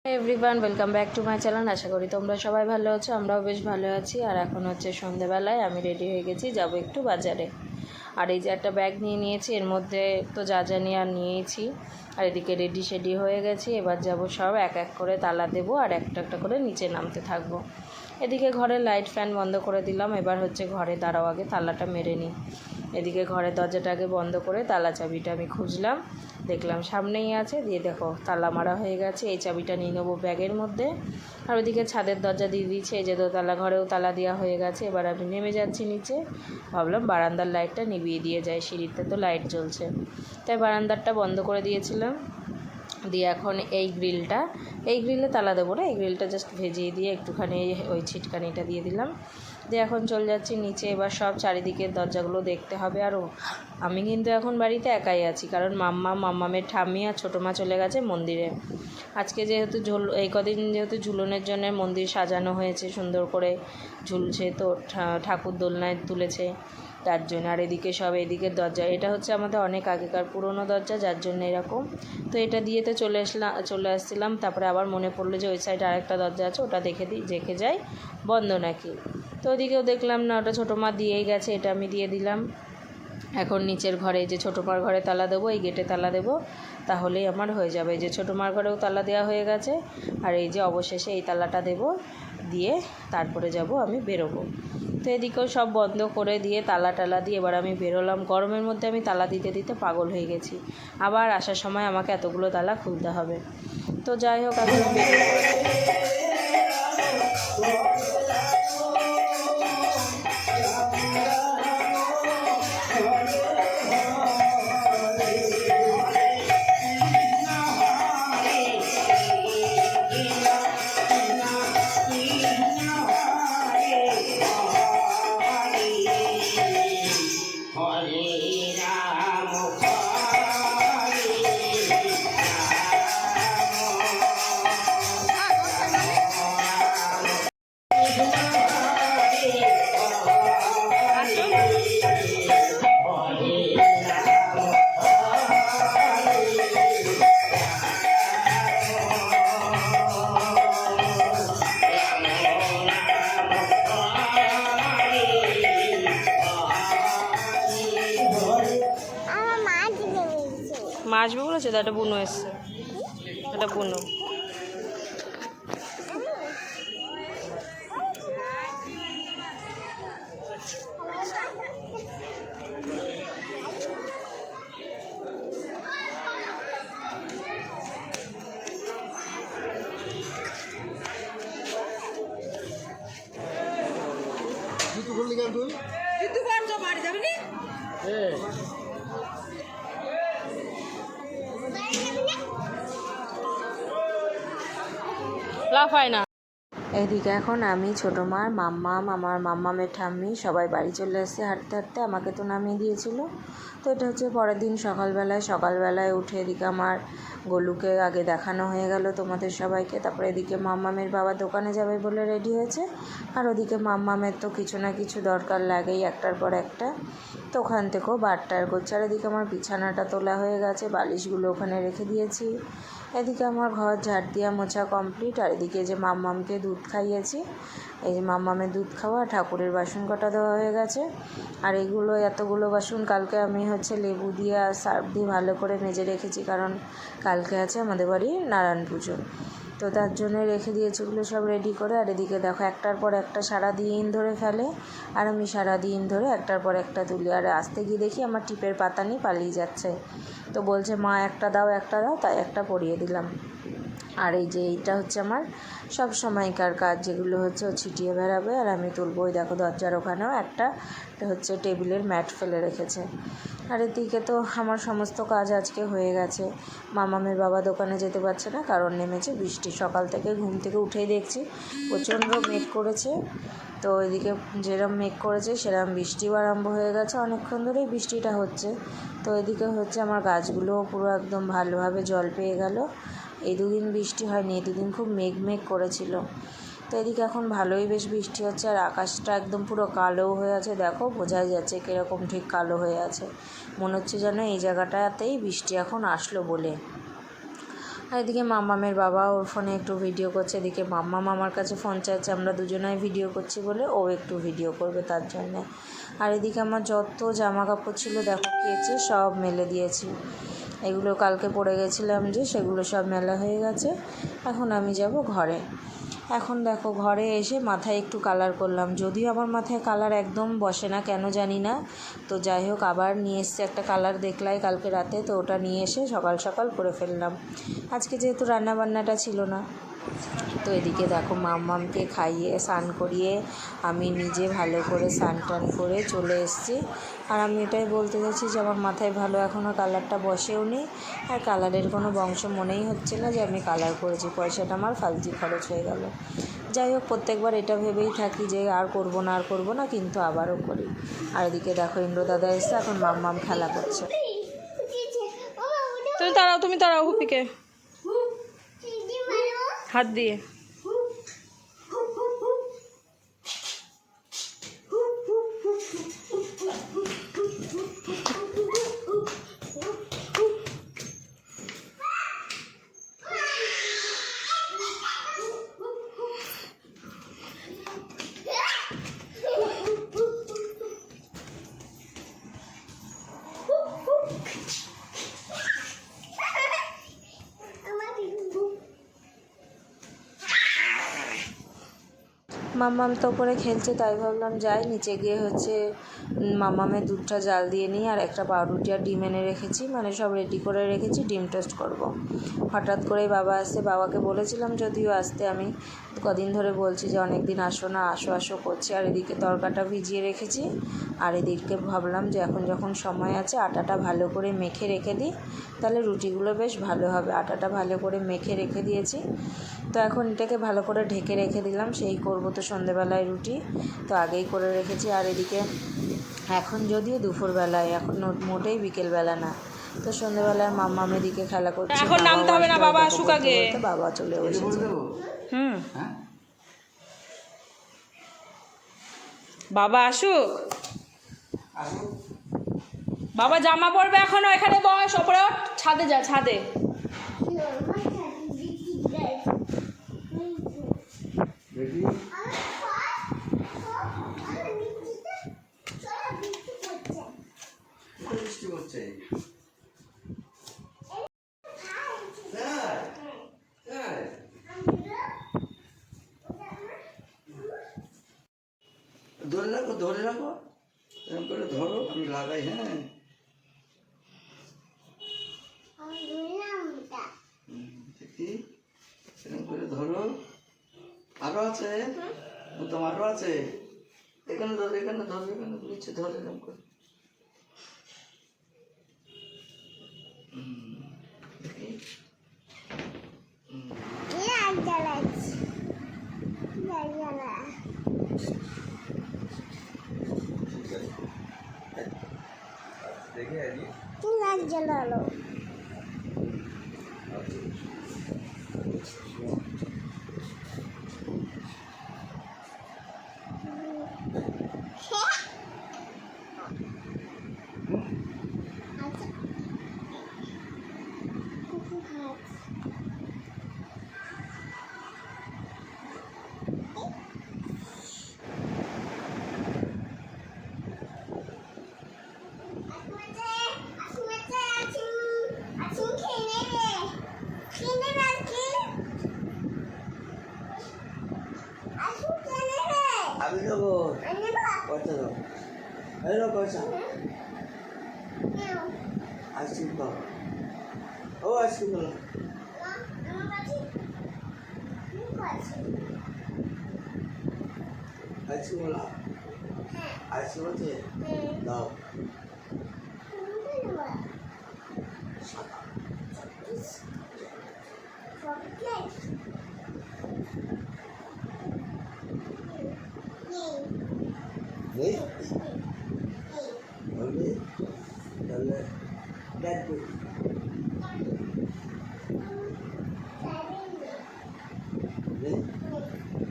Everyone welcome back to my channel. আশা করি তোমরা সবাই ভালো আছো, আমরাও বেশ ভালো আছি। আর এখন হচ্ছে সন্ধ্যেবেলায় আমি রেডি হয়ে গেছি, যাব একটু বাজারে। আর এই যে একটা ব্যাগ নিয়ে নিয়েছি, এর মধ্যে তো যা যা নিয়েছি। আর এদিকে রেডি হয়ে গেছি। এবার যাব সব এক এক করে তালা দেবো আর একটা একটা করে নিচে নামতে থাকবো। এদিকে ঘরের লাইট ফ্যান বন্ধ করে দিলাম। এবার হচ্ছে ঘরে দাঁড়াও, আগে তালাটা মেরে নিই। এদিকে ঘরের দরজাটাকে বন্ধ করে তালা চাবিটা আমি খুঁজলাম, দেখলাম সামনেই আছে। দিয়ে দেখো তালা মারা হয়ে গেছে। এই চাবিটা নিয়ে নেবো ব্যাগের মধ্যে। আর ওইদিকে ছাদের দরজা দিয়ে দিয়েছে, এই যে দোতলা ঘরেও তালা দেওয়া হয়ে গেছে। এবার আমি নেমে যাচ্ছি নিচে। ভাবলাম বারান্দার লাইটটা নিভিয়ে দিয়ে যায়, সিঁড়িতে তো লাইট জ্বলছে, তাই বারান্দারটা বন্ধ করে দিয়েছিলাম। দিয়ে এখন এই গ্রিলে তালা দেবো না, এই গ্রিলটা জাস্ট ভেজিয়ে দিয়ে একটুখানি ওই ছিটকানিটা দিয়ে দিলাম। দিয়ে এখন চলে যাচ্ছি নিচে। এবার সব চারিদিকের দরজাগুলো দেখতে হবে। আর আমি কিন্তু এখন বাড়িতে একাই আছি, কারণ মাম্মামের ঠাম্মি আর ছোটো মা চলে গেছে মন্দিরে। আজকে যেহেতু এই কদিন যেহেতু ঝুলনের জন্য মন্দির সাজানো হয়েছে, সুন্দর করে ঝুলছে, তো ঠাকুর দোলনায় তুলেছে, তার জন্য। আর এদিকে সব এদিকের দরজা, এটা হচ্ছে আমাদের অনেক আগেকার পুরনো দরজা, যার জন্য এরকম। তো এটা দিয়ে তো চলে আসছিলাম। তারপরে আবার মনে পড়লো যে ওই সাইডে আরেকটা দরজা আছে, ওটা দেখে যাই বন্ধ নাকি। তো ওদিকেও দেখলাম না, ওটা ছোটো মা দিয়েই গেছে, এটা আমি দিয়ে দিলাম। এখন নিচের ঘরে, যে ছোটো মার ঘরে তালা দেবো, এই গেটে তালা দেবো, তাহলেই আমার হয়ে যাবে। যে ছোটো মার ঘরেও তালা দেওয়া হয়ে গেছে। আর এই যে অবশেষে এই তালাটা দেবো, দিয়ে তারপরে যাব আমি বেরোবো। তো এদিকেও সব বন্ধ করে দিয়ে তালা দিয়ে এবার আমি বেরোলাম। গরমের মধ্যে আমি তালা দিতে দিতে পাগল হয়ে গেছি। আবার আসার সময় আমাকে এতগুলো তালা খুলতে হবে। তো যাই হোক, আমি মাছ বলেছে, তো একটা বুনো এসছে, একটা বুনো। লাফায় না। এদিকে এখন আমি, ছোটো মার, আমার মাম্মামের ঠাম্মি সবাই বাড়ি চলে এসেছে হাঁটতে হাঁটতে। আমাকে তো নামিয়ে দিয়েছিল। তো এটা হচ্ছে পরের দিন সকালবেলায় উঠে এদিকে আমার গোলুকে আগে দেখানো হয়ে গেল তোমাদের সবাইকে। তারপরে এদিকে মাম্মামের বাবা দোকানে যাবে বলে রেডি হয়েছে। আর ওদিকে মাম্মামের তো কিছু না কিছু দরকার লাগেই একটার পর একটা, তো ওখান থেকেও বারটার করছে। আর এদিকে আমার বিছানাটা তোলা হয়ে গেছে, বালিশগুলো ওখানে রেখে দিয়েছি। এদিকে আমার ঘর ঝাড় দিয়া মোছা কমপ্লিট। আর এদিকে যে মাম্মামকে দুধ খাইয়েছি, এই যে মাম্মামের দুধ খাওয়া, ঠাকুরের বাসন কটা দেওয়া হয়ে গেছে। আর এতগুলো বাসন কালকে আমি হচ্ছে লেবু দিয়ে আর সার্ফ দিয়ে ভালো করে মেজে রেখেছি, কারণ কালকে আছে আমাদের বাড়ির নারায়ণ পুজো, তো তার জন্য রেখে দিয়েছি ওগুলো সব রেডি করে। আর এদিকে দেখো একটার পর একটা সারাদিন ধরে ফেলে, আর আমি সারাদিন ধরে একটার পর একটা তুলি। আর আসতে গিয়ে দেখি আমার টিপের পাতা নিয়ে পালিয়ে যাচ্ছে, তো বলছে মা একটা দাও, তাই একটা পরিয়ে দিলাম। আর এই যে এইটা হচ্ছে আমার সব সময়কার কাজ, যেগুলো হচ্ছে ও ছিটিয়ে বেড়াবে আর আমি তুলবো। ওই দেখো দরজার ওখানেও একটা হচ্ছে টেবিলের ম্যাট ফেলে রেখেছে। আর এদিকে তো আমার সমস্ত কাজ আজকে হয়ে গেছে। মামামের বাবা দোকানে যেতে পারছে না, কারণ নেমেছে বৃষ্টি। সকাল থেকে ঘুম থেকে উঠেই দেখছি প্রচণ্ড মেঘ করেছে। তো এদিকে যেরকম মেঘ করেছে সেরকম বৃষ্টিও আরম্ভ হয়ে গেছে, অনেকক্ষণ ধরেই বৃষ্টিটা হচ্ছে। তো এদিকে হচ্ছে আমার গাছগুলোও পুরো একদম ভালোভাবে জল পেয়ে গেল। এই দুদিন বৃষ্টি হয়নি, এই দুদিন খুব মেঘ করেছিল। তো এদিকে এখন ভালোই বেশ বৃষ্টি হচ্ছে। আর আকাশটা একদম পুরো কালো হয়ে আছে, দেখো বোঝাই যাচ্ছে কীরকম ঠিক কালো হয়ে আছে। মনে হচ্ছে যেন এই জায়গাটাতেই বৃষ্টি এখন আসলো বলে। আর এদিকে মাম্মামের বাবা ওর ফোনে একটু ভিডিও করছে, এদিকে মাম্মাম আমার কাছে ফোন চাইছে, আমরা দুজনাই ভিডিও করছি বলে ও একটু ভিডিও করবে তার জন্যে। আর এদিকে আমার যত জামা কাপড় ছিল দেখো কেচে সব মেলে দিয়েছি। এগুলো কালকে পরে গেছিলাম যে, সেগুলো সব মেলা হয়ে গেছে। এখন আমি যাব ঘরে। এখন দেখো ঘরে এসে মাথায় একটু কালার করলাম, যদিও আমার মাথায় কালার একদম বসে না, কেন জানি না। তো যাই হোক আবার নিয়ে এসছে একটা কালার দেখলাই কালকে রাতে, তো ওটা নিয়ে এসে সকাল সকাল করে ফেললাম। আজকে যেহেতু রান্নাবান্নাটা ছিল না, তো এদিকে দেখো মাম্মামকে খাইয়ে স্নান করিয়ে আমি নিজে ভালো করে স্নান টান করে চলে এসেছি। আর আমি এটাই বলতে চাইছি যে আমার মাথায় ভালো এখনও কালারটা বসেও নি, আর কালারের কোনো বংশ মনেই হচ্ছে না যে আমি কালার করেছি, পয়সাটা আমার ফালতু খরচ হয়ে গেল। যাই হোক প্রত্যেকবার এটা ভেবেই থাকি যে আর করব না, কিন্তু আবারও করি। আর এদিকে দেখো ইন্দ্র দাদা এসছে, এখন মাম্মাম খেলা করছে। তুমি তাড়াও হুপিকে হাত দিয়ে। মাম্মাম তো ওপরে খেলছে, তাই ভাবলাম যাই নিচে গিয়ে মাম্মামের দুধটা জাল দিয়ে নিই। আর একটা পাউরুটি আর ডিম এনে রেখেছি, মানে সব রেডি করে রেখেছি, ডিম টোস্ট করব। হঠাৎ করেই বাবা আসছে, বাবাকে বলেছিলাম যদিও আসতে, আমি কদিন ধরে বলছি যে অনেক দিন আসো না, আসো করছি। আর এদিকে তরকাটা ভিজিয়ে রেখেছি, আর এদিকে ভাবলাম যে এখন যখন সময় আছে আটাটা ভালো করে মেখে রেখে দিই, তাহলে রুটিগুলো বেশ ভালো হবে। আটাটা ভালো করে মেখে রেখে দিয়েছি, তো এখন এটাকে ভালো করে ঢেকে রেখে দিলাম, সেই করব তো সন্ধেবেলায় রুটি, তো আগেই করে রেখেছি। আর এদিকে এখন যদিও দুপুরবেলায়, এখন মোটেই বিকেলবেলা না, তো সন্ধেবেলায় মাম্মাম এদিকে খেলা করছে। এখন নামতে হবে না, বাবা আসুক আগে। বাবা চলে এসেছে। বাবা আসুক, বাবা জামা পরবে এখনো, এখানে বস, ওপরে ছাদে যা, ছাদে। ধরে রাখো এরকম করে, ধরো, আমি লাগাই। হ্যাঁ দেখি, এরকম করে ধরো। আরো আছে, বোতাম আরো আছে, এখানে ধরো, এখানে ধরো, এখানে নিচে ধরো, এরকম করে। দেখি দেখে লাইট জ্বালালো। আমি দেবো পয়সা, দেবো এলো পয়সা। আইসক্রিম খাও, ও আইসক্রিম বলো। আইসক্রিম বলো, আইসক্রিম আছে, দাও। নেই বলবি তাহলে দেখবি।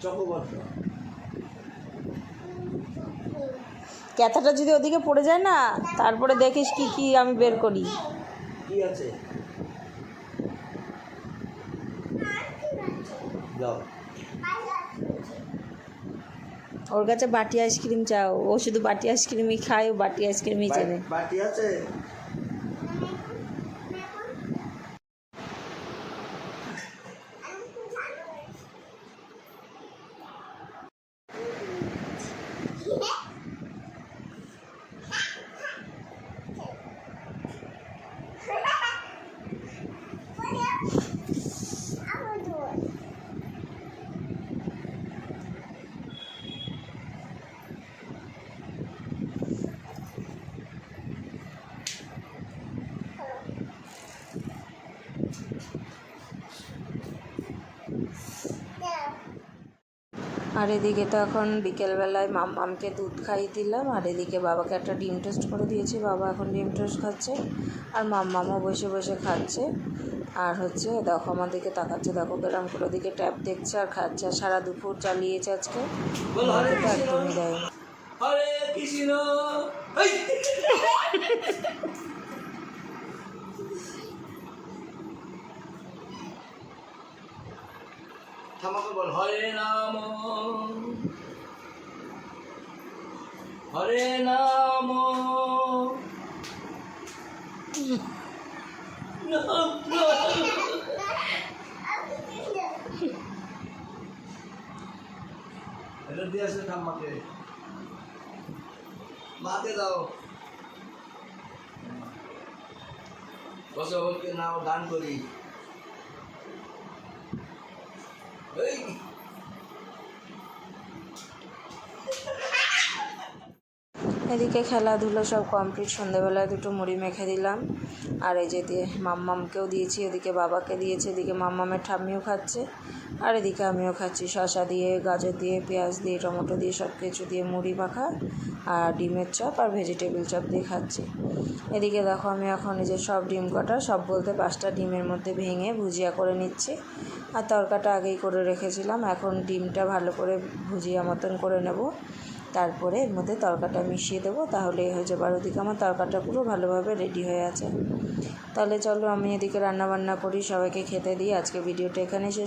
চকোবার ক্যাথাটা যদি ওদিকে পড়ে যায় না, তারপরে দেখিস কি কি আমি বের করি। কি আছে যাও। ওর কাছে বাটি আইসক্রিম চাও, ও শুধু বাটি আইসক্রিমই খায়, ও বাটি আইসক্রিমই চেনে। বাটি আছে? আর এদিকে তো এখন বিকেলবেলায় মামকে দুধ খাইয়ে দিলাম, আর এদিকে বাবাকে একটা ডিম টোস্ট করে দিয়েছি, বাবা এখন ডিম টোস্ট খাচ্ছে, আর মাম্মামও বসে বসে খাচ্ছে। আর হচ্ছে দেখো আমার দিকে তাকাচ্ছে, দেখো কেরম করে দিকে ট্যাপ দেখছে আর খাচ্ছে। আর সারা দুপুর চালিয়েছে আজকে, আমাকে তো একদমই দেয়নি। হরে কৃষ্ণ। থামাকে বল হরে নাম, হরে নাম, এটা দিয়ে আসলে ঠাম্মাকে, মাকে দাও। বসে ওকে নাও, গান করি। এই এদিকে খেলাধুলো সব কমপ্লিট, সন্ধ্যেবেলায় দুটো মুড়ি মেখে দিলাম, আর এই যে দিয়ে মাম্মামকেও দিয়েছি, এদিকে বাবাকে দিয়েছি, এদিকে মাম্মামের ঠাম্মিও খাচ্ছে, আর এদিকে আমিও খাচ্ছি। শসা দিয়ে, গাজর দিয়ে, পেঁয়াজ দিয়ে, টমেটো দিয়ে, সব কিছু দিয়ে মুড়ি মাখা আর ডিমের চপ আর ভেজিটেবল চপ দিয়ে খাচ্ছি। এদিকে দেখো আমি এখন এই যে সব ডিম কটা, সব বলতে 5টা ডিমের মধ্যে ভেঙে ভুজিয়া করে নিচ্ছি, আর তরকাটা আগেই করে রেখেছিলাম। এখন ডিমটা ভালো করে ভুজিয়া মতন করে নেব, তারপরে এর মধ্যে তরকাটা মিশিয়ে দেবো, তাহলেই হয়ে যাবে। আর ওদিকে আমার তরকাটা পুরো ভালোভাবে রেডি হয়ে আছে। তাহলে চলো আমি এদিকে রান্নাবান্না করি, সবাইকে খেতে দিই। আজকে ভিডিওটা এখানে শেষ।